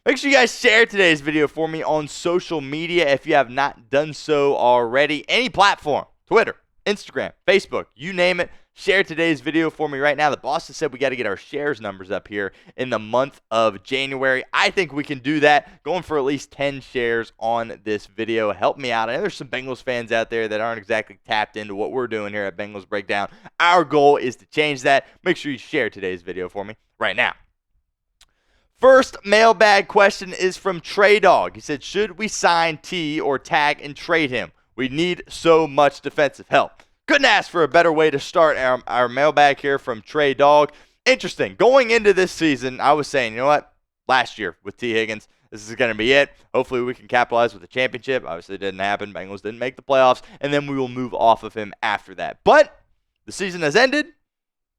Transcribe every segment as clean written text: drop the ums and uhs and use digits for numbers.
Make sure you guys share today's video for me on social media if you have not done so already. Any platform, Twitter, Instagram, Facebook, you name it. Share today's video for me right now. The boss has said we got to get our shares numbers up here in the month of January. I think we can do that. Going for at least 10 shares on this video. Help me out. I know there's some Bengals fans out there that aren't exactly tapped into what we're doing here at Bengals Breakdown. Our goal is to change that. Make sure you share today's video for me right now. First mailbag question is from Trey Dog. He said, should we sign T or tag and trade him? We need so much defensive help. Couldn't ask for a better way to start our mailbag here from Trey Dog. Interesting. Going into this season, I was saying, you know what? Last year with Tee Higgins, this is going to be it. Hopefully we can capitalize with the championship. Obviously it didn't happen. Bengals didn't make the playoffs. And then we will move off of him after that. But the season has ended.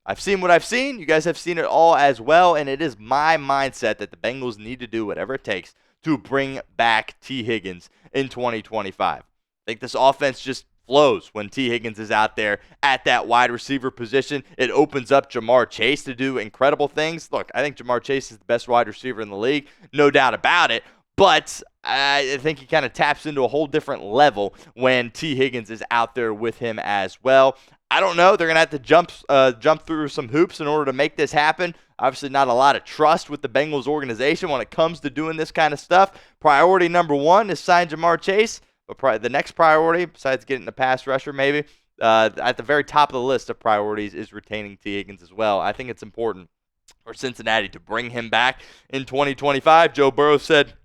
I've seen what I've seen. You guys have seen it all as well, and it is my mindset that the Bengals need to do whatever it takes to bring back Tee Higgins in 2025. I think this offense just flows when Tee Higgins is out there at that wide receiver position. It opens up Ja'Marr Chase to do incredible things. Look, I think Ja'Marr Chase is the best wide receiver in the league, no doubt about it. But I think he kind of taps into a whole different level when Tee Higgins is out there with him as well. I don't know. They're going to have to jump through some hoops in order to make this happen. Obviously, not a lot of trust with the Bengals organization when it comes to doing this kind of stuff. Priority number one is sign Ja'Marr Chase. But the next priority, besides getting the pass rusher maybe, at the very top of the list of priorities is retaining Tee Higgins as well. I think it's important for Cincinnati to bring him back in 2025. Joe Burrow said,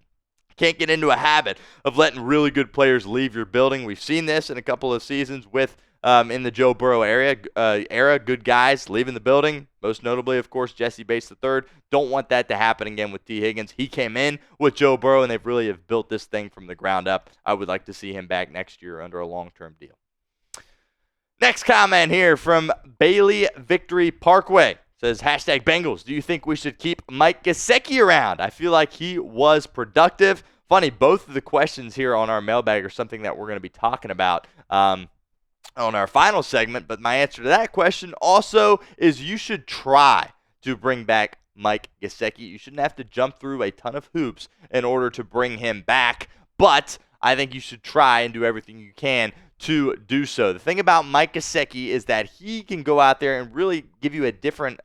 can't get into a habit of letting really good players leave your building. We've seen this in a couple of seasons with in the Joe Burrow era, good guys leaving the building. Most notably, of course, Jessie Bates III. Don't want that to happen again with Tee Higgins. He came in with Joe Burrow, and they've really have built this thing from the ground up. I would like to see him back next year under a long-term deal. Next comment here from Bailey Victory Parkway. Says, hashtag Bengals, do you think we should keep Mike Gesicki around? I feel like he was productive. Funny, both of the questions here on our mailbag are something that we're going to be talking about on our final segment, but my answer to that question also is you should try to bring back Mike Gesicki. You shouldn't have to jump through a ton of hoops in order to bring him back, but I think you should try and do everything you can to do so. The thing about Mike Gesicki is that he can go out there and really give you a different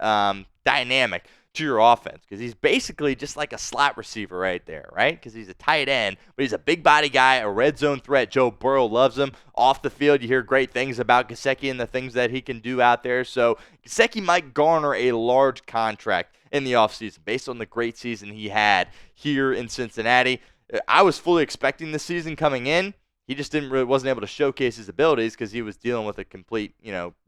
dynamic to your offense, because he's basically just like a slot receiver right there, right? Because he's a tight end, but he's a big body guy, a red zone threat. Joe Burrow loves him. Off the field, you hear great things about Gesicki and the things that he can do out there. So Gesicki might garner a large contract in the offseason based on the great season he had here in Cincinnati. I was fully expecting the season coming in. He just wasn't able to showcase his abilities because he was dealing with a complete,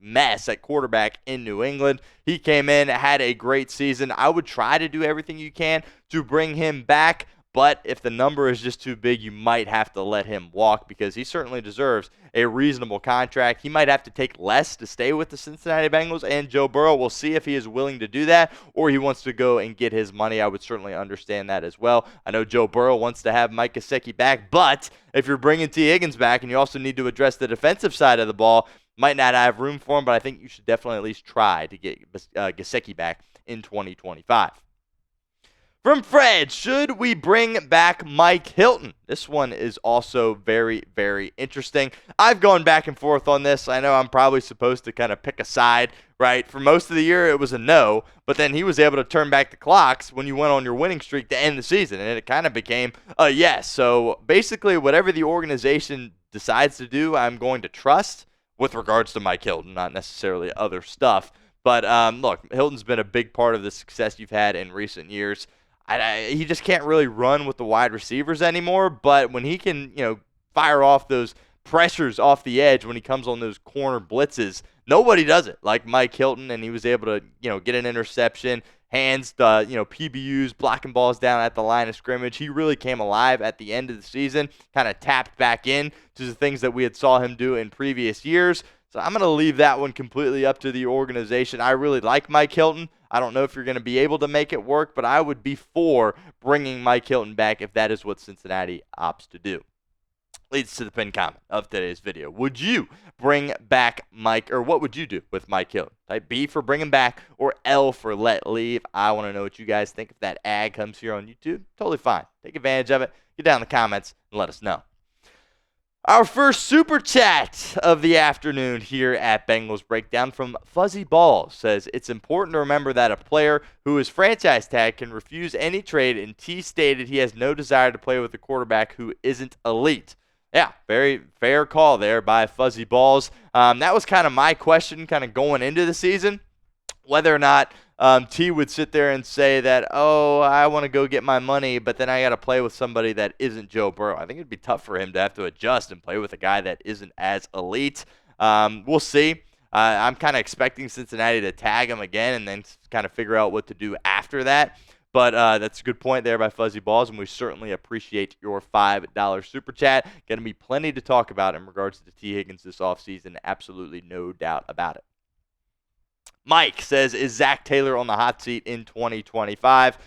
mess at quarterback in New England. He came in, had a great season. I would try to do everything you can to bring him back, but if the number is just too big, you might have to let him walk because he certainly deserves a reasonable contract. He might have to take less to stay with the Cincinnati Bengals and Joe Burrow. We'll see if he is willing to do that or he wants to go and get his money. I would certainly understand that as well. I know Joe Burrow wants to have Mike Gesicki back, but if you're bringing Tee Higgins back and you also need to address the defensive side of the ball, might not have room for him, but I think you should definitely at least try to get Gesicki back in 2025. From Fred, should we bring back Mike Hilton? This one is also very, very interesting. I've gone back and forth on this. I know I'm probably supposed to kind of pick a side, right? For most of the year, it was a no, but then he was able to turn back the clocks when you went on your winning streak to end the season, and it kind of became a yes. So basically, whatever the organization decides to do, I'm going to trust with regards to Mike Hilton, not necessarily other stuff. But look, Hilton's been a big part of the success you've had in recent years. He just can't really run with the wide receivers anymore, but when he can, fire off those pressures off the edge when he comes on those corner blitzes, nobody does it like Mike Hilton, and he was able to, get an interception, hands, PBUs, blocking balls down at the line of scrimmage. He really came alive at the end of the season, kind of tapped back in to the things that we had saw him do in previous years. So I'm going to leave that one completely up to the organization. I really like Mike Hilton. I don't know if you're going to be able to make it work, but I would be for bringing Mike Hilton back if that is what Cincinnati opts to do. leads to the pinned comment of today's video. Would you bring back Mike, or what would you do with Mike Hilton? Type B for bring him back, or L for let leave. I want to know what you guys think. If that ad comes here on YouTube, totally fine. Take advantage of it. Get down in the comments and let us know. Our first super chat of the afternoon here at Bengals Breakdown from Fuzzy Balls says, it's important to remember that a player who is franchise tag can refuse any trade, and T stated he has no desire to play with a quarterback who isn't elite. Yeah, very fair call there by Fuzzy Balls. That was kind of my question kind of going into the season, whether or not T would sit there and say that, oh, I want to go get my money, but then I got to play with somebody that isn't Joe Burrow. I think it'd be tough for him to have to adjust and play with a guy that isn't as elite. We'll see. I'm kind of expecting Cincinnati to tag him again and then kind of figure out what to do after that. But that's a good point there by Fuzzy Balls, and we certainly appreciate your $5 super chat. Going to be plenty to talk about in regards to Tee Higgins this offseason. Absolutely no doubt about it. Mike says, is Zac Taylor on the hot seat in 2025?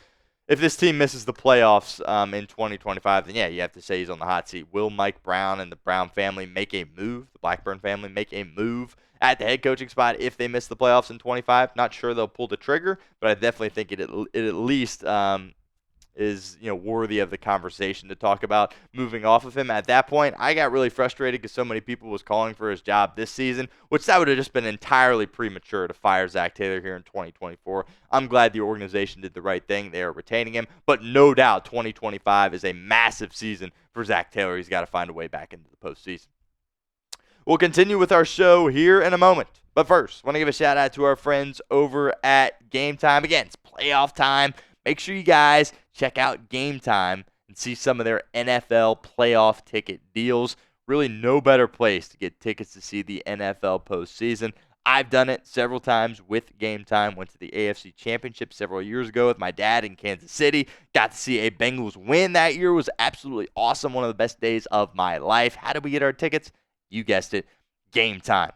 If this team misses the playoffs in 2025, then yeah, you have to say he's on the hot seat. Will Mike Brown and the Brown family make a move, the Blackburn family make a move at the head coaching spot if they miss the playoffs in 25? Not sure they'll pull the trigger, but I definitely think it at least is worthy of the conversation to talk about moving off of him. At that point, I got really frustrated because so many people was calling for his job this season, which that would have just been entirely premature to fire Zac Taylor here in 2024. I'm glad the organization did the right thing. They are retaining him, but no doubt 2025 is a massive season for Zac Taylor. He's got to find a way back into the postseason. We'll continue with our show here in a moment. But first, I want to give a shout out to our friends over at Game Time. Again, it's playoff time. Make sure you guys check out Game Time and see some of their NFL playoff ticket deals. Really no better place to get tickets to see the NFL postseason. I've done it several times with Game Time. Went to the AFC Championship several years ago with my dad in Kansas City. Got to see a Bengals win that year. It was absolutely awesome. One of the best days of my life. How did we get our tickets? You guessed it, Game Time.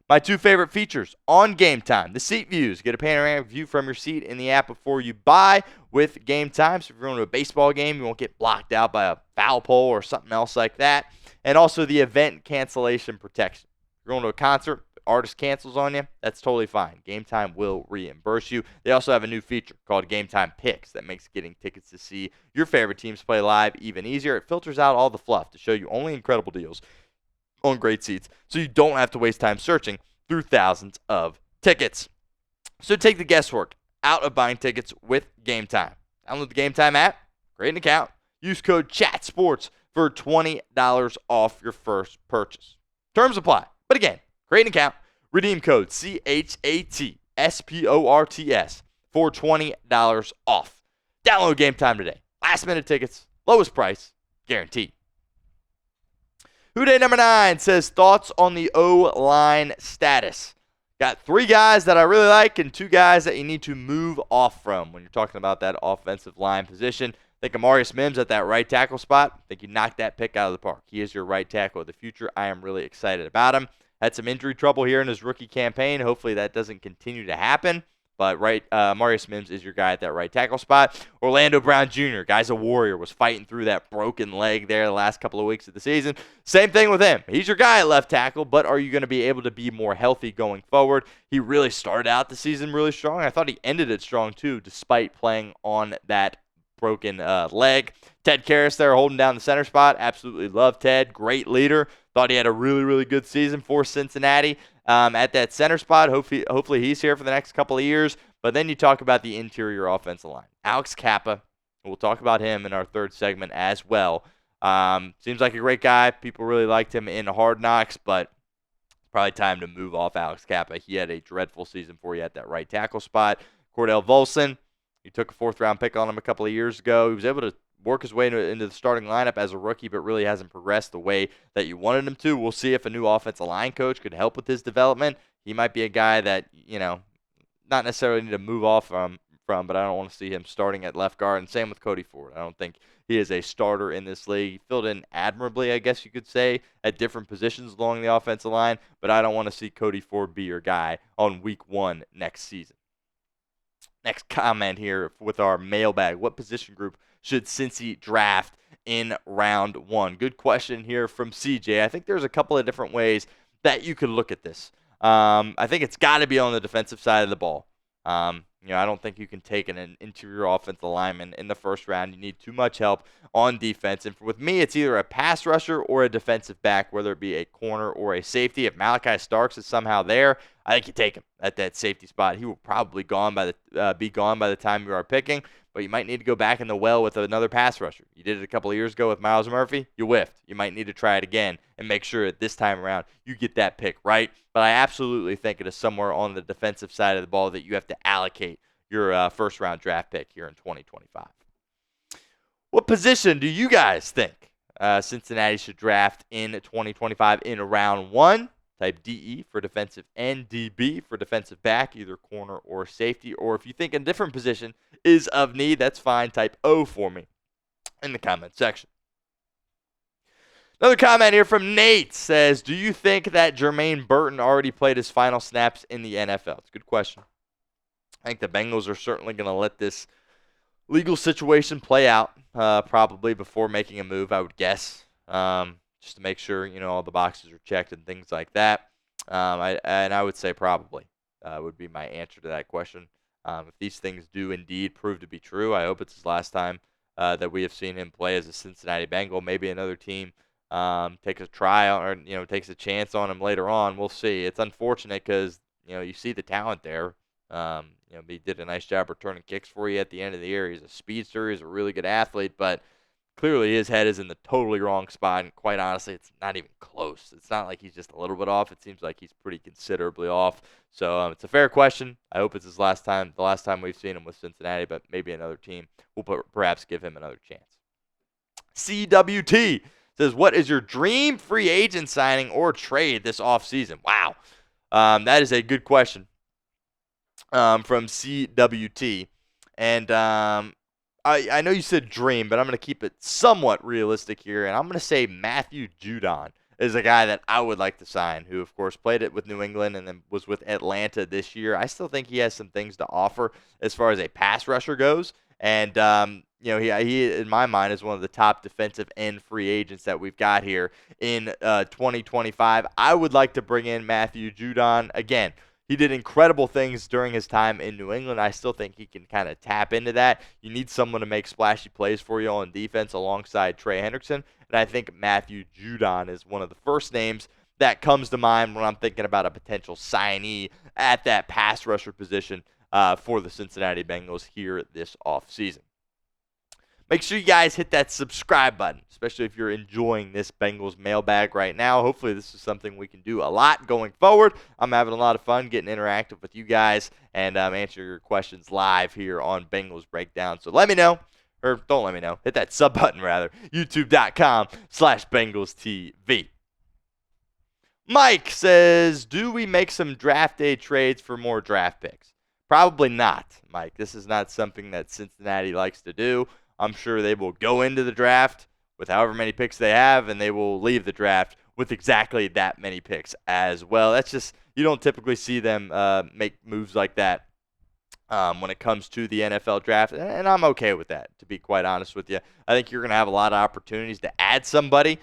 My two favorite features on Game Time: the seat views. Get a panoramic view from your seat in the app before you buy with Game Time. So if you're going to a baseball game, you won't get blocked out by a foul pole or something else like that. And also the event cancellation protection. If you're going to a concert, the artist cancels on you, that's totally fine. Game Time will reimburse you. They also have a new feature called Game Time Picks that makes getting tickets to see your favorite teams play live even easier. It filters out all the fluff to show you only incredible deals on great seats, so you don't have to waste time searching through thousands of tickets. So take the guesswork out of buying tickets with Game Time. Download the Game Time app, create an account, use code CHATSPORTS for $20 off your first purchase. Terms apply. But again, create an account, redeem code CHATSPORTS for $20 off. Download Game Time today. Last minute tickets, lowest price, guaranteed. Who Day number 9 says, thoughts on the O-line status. Got 3 guys that I really like and 2 guys that you need to move off from when you're talking about that offensive line position. I think Amarius Mims at that right tackle spot. I think you knocked that pick out of the park. He is your right tackle of the future. I am really excited about him. Had some injury trouble here in his rookie campaign. Hopefully that doesn't continue to happen. But Amarius Mims is your guy at that right tackle spot. Orlando Brown Jr., guy's a warrior, was fighting through that broken leg there the last couple of weeks of the season. Same thing with him. He's your guy at left tackle, but are you going to be able to be more healthy going forward? He really started out the season really strong. I thought he ended it strong too, despite playing on that broken leg. Ted Karras there holding down the center spot. Absolutely love Ted. Great leader. Thought he had a really, really good season for Cincinnati at that center spot. Hopefully he's here for the next couple of years. But then you talk about the interior offensive line. Alex Kappa. We'll talk about him in our third segment as well. Seems like a great guy. People really liked him in Hard Knocks, but it's probably time to move off Alex Kappa. He had a dreadful season for you at that right tackle spot. Cordell Volson, you took a 4th-round pick on him a couple of years ago. He was able to work his way into the starting lineup as a rookie, but really hasn't progressed the way that you wanted him to. We'll see if a new offensive line coach could help with his development. He might be a guy that, not necessarily need to move off from, but I don't want to see him starting at left guard. And same with Cody Ford. I don't think he is a starter in this league. He filled in admirably, I guess you could say, at different positions along the offensive line, but I don't want to see Cody Ford be your guy on week 1 next season. Next comment here with our mailbag. What position group should Cincy draft in round 1? Good question here from CJ. I think there's a couple of different ways that you could look at this. I think it's got to be on the defensive side of the ball. I don't think you can take an interior offensive lineman in the first round. You need too much help on defense. And with me, it's either a pass rusher or a defensive back, whether it be a corner or a safety. If Malachi Starks is somehow there, I think you take him at that safety spot. He will probably be gone by the time you are picking, but you might need to go back in the well with another pass rusher. You did it a couple of years ago with Myles Murphy. You whiffed. You might need to try it again and make sure that this time around you get that pick right. But I absolutely think it is somewhere on the defensive side of the ball that you have to allocate your first-round draft pick here in 2025. What position do you guys think Cincinnati should draft in 2025 in round 1? Type DE for defensive end, DB for defensive back, either corner or safety. Or if you think a different position is of need, that's fine. Type O for me in the comment section. Another comment here from Nate says, do you think that Germaine Burton already played his final snaps in the NFL? It's a good question. I think the Bengals are certainly going to let this legal situation play out probably before making a move, I would guess, just to make sure, all the boxes are checked and things like that. I would say probably would be my answer to that question. If these things do indeed prove to be true, I hope it's his last time that we have seen him play as a Cincinnati Bengal. Maybe another team takes a tryout or takes a chance on him later on. We'll see. It's unfortunate because you see the talent there. He did a nice job returning kicks for you at the end of the year. He's a speedster. He's a really good athlete, but clearly his head is in the totally wrong spot. And quite honestly, it's not even close. It's not like he's just a little bit off. It seems like he's pretty considerably off. So it's a fair question. I hope it's the last time we've seen him with Cincinnati, but maybe another team will perhaps give him another chance. CWT says, what is your dream free agent signing or trade this offseason? Wow. That is a good question from CWT. And I know you said dream, but I'm going to keep it somewhat realistic here. And I'm going to say Matthew Judon is a guy that I would like to sign, who, of course, played it with New England and then was with Atlanta this year. I still think he has some things to offer as far as a pass rusher goes. And, he, in my mind, is one of the top defensive end free agents that we've got here in 2025. I would like to bring in Matthew Judon. Again, he did incredible things during his time in New England. I still think he can kind of tap into that. You need someone to make splashy plays for you on defense alongside Trey Hendrickson. And I think Matthew Judon is one of the first names that comes to mind when I'm thinking about a potential signee at that pass rusher position for the Cincinnati Bengals here this offseason. Make sure you guys hit that subscribe button, especially if you're enjoying this Bengals mailbag right now. Hopefully this is something we can do a lot going forward. I'm having a lot of fun getting interactive with you guys and answering your questions live here on Bengals Breakdown. So let me know, or don't let me know. Hit that sub button, rather. YouTube.com/BengalsTV. Mike says, do we make some draft day trades for more draft picks? Probably not, Mike. This is not something that Cincinnati likes to do. I'm sure they will go into the draft with however many picks they have, and they will leave the draft with exactly that many picks as well. That's just, you don't typically see them make moves like that when it comes to the NFL draft, and I'm okay with that, to be quite honest with you. I think you're going to have a lot of opportunities to add somebody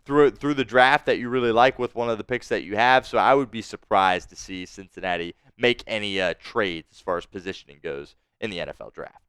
through the draft that you really like with one of the picks that you have, so I would be surprised to see Cincinnati make any trades as far as positioning goes in the NFL draft.